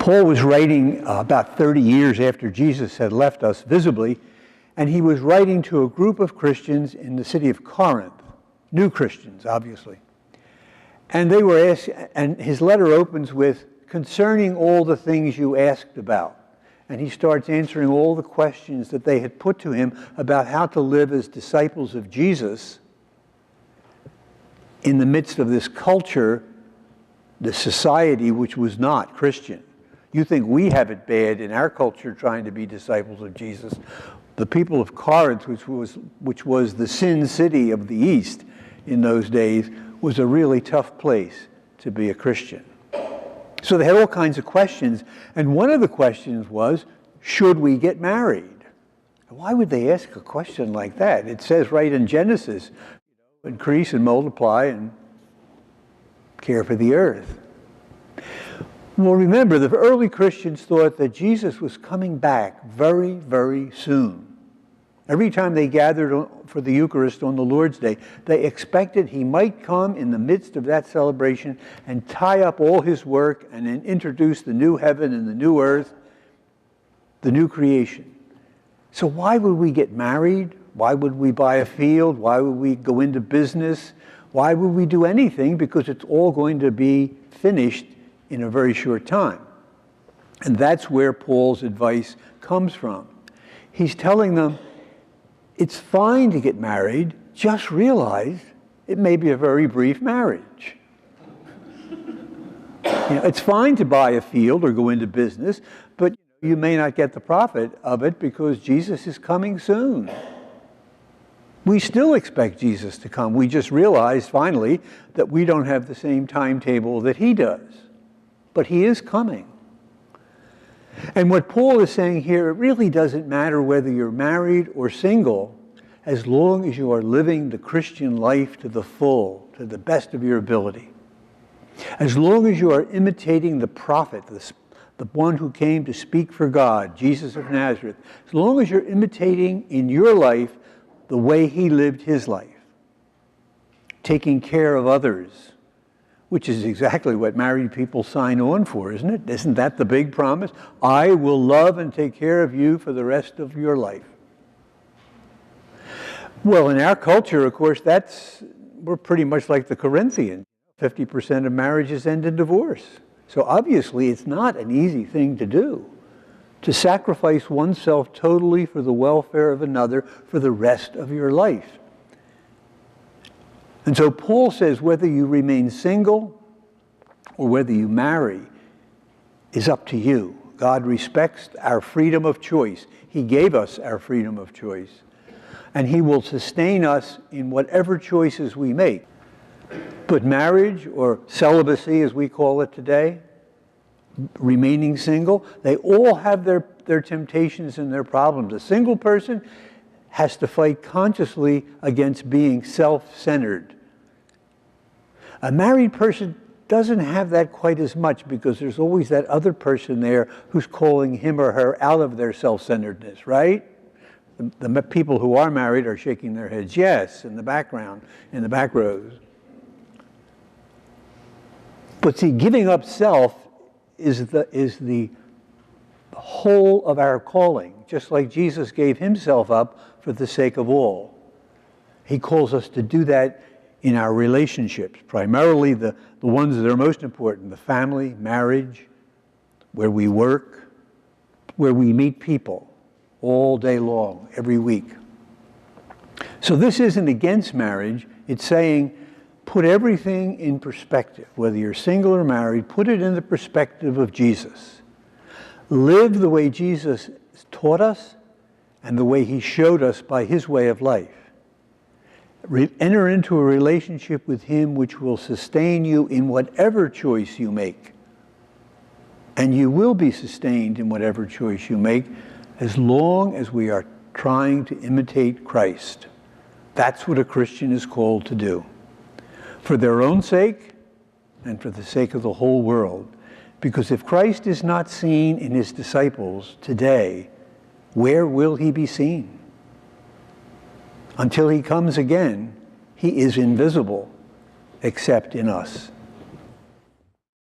Paul was writing about 30 years after Jesus had left us visibly, and he was writing to a group of Christians in the city of Corinth, new Christians, obviously. And they were asked, and his letter opens with, concerning all the things you asked about. And he starts answering all the questions that they had put to him about how to live as disciples of Jesus in the midst of this culture, the society which was not Christian. You think we have it bad in our culture trying to be disciples of Jesus. The people of Corinth, which was the sin city of the East in those days, was a really tough place to be a Christian. So they had all kinds of questions, and one of the questions was, should we get married? Why would they ask a question like that? It says right in Genesis, increase and multiply and care for the earth. Well, remember, the early Christians thought that Jesus was coming back very, very soon. Every time they gathered for the Eucharist on the Lord's Day, they expected he might come in the midst of that celebration and tie up all his work and then introduce the new heaven and the new earth, the new creation. So why would we get married? Why would we buy a field? Why would we go into business? Why would we do anything? Because it's all going to be finished in a very short time. And that's where Paul's advice comes from. He's telling them, it's fine to get married, just realize it may be a very brief marriage. It's fine to buy a field or go into business, but you may not get the profit of it because Jesus is coming soon. We still expect Jesus to come. We just realize finally that we don't have the same timetable that he does. But he is coming. And what Paul is saying here, it really doesn't matter whether you're married or single, as long as you are living the Christian life to the full, to the best of your ability. As long as you are imitating the prophet, the one who came to speak for God, Jesus of Nazareth, as long as you're imitating in your life the way he lived his life, taking care of others, which is exactly what married people sign on for, isn't it? Isn't that the big promise? I will love and take care of you for the rest of your life. Well, in our culture, of course, we're pretty much like the Corinthians. 50% of marriages end in divorce. So obviously, it's not an easy thing to do, to sacrifice oneself totally for the welfare of another for the rest of your life. And so Paul says whether you remain single or whether you marry is up to you. God respects our freedom of choice. He gave us our freedom of choice. And he will sustain us in whatever choices we make. But marriage, or celibacy as we call it today, remaining single, they all have their temptations and their problems. A single person has to fight consciously against being self-centered. A married person doesn't have that quite as much because there's always that other person there who's calling him or her out of their self-centeredness, right? The people who are married are shaking their heads, yes, in the background, in the back rows. But see, giving up self is the whole of our calling, just like Jesus gave himself up for the sake of all. He calls us to do that in our relationships, primarily the ones that are most important, the family, marriage, where we work, where we meet people all day long, every week. So this isn't against marriage, it's saying put everything in perspective, whether you're single or married, put it in the perspective of Jesus. Live the way Jesus taught us and the way he showed us by his way of life. Enter into a relationship with him which will sustain you in whatever choice you make. And you will be sustained in whatever choice you make as long as we are trying to imitate Christ. That's what a Christian is called to do. For their own sake and for the sake of the whole world. Because if Christ is not seen in his disciples today, where will he be seen? Until he comes again, he is invisible except in us.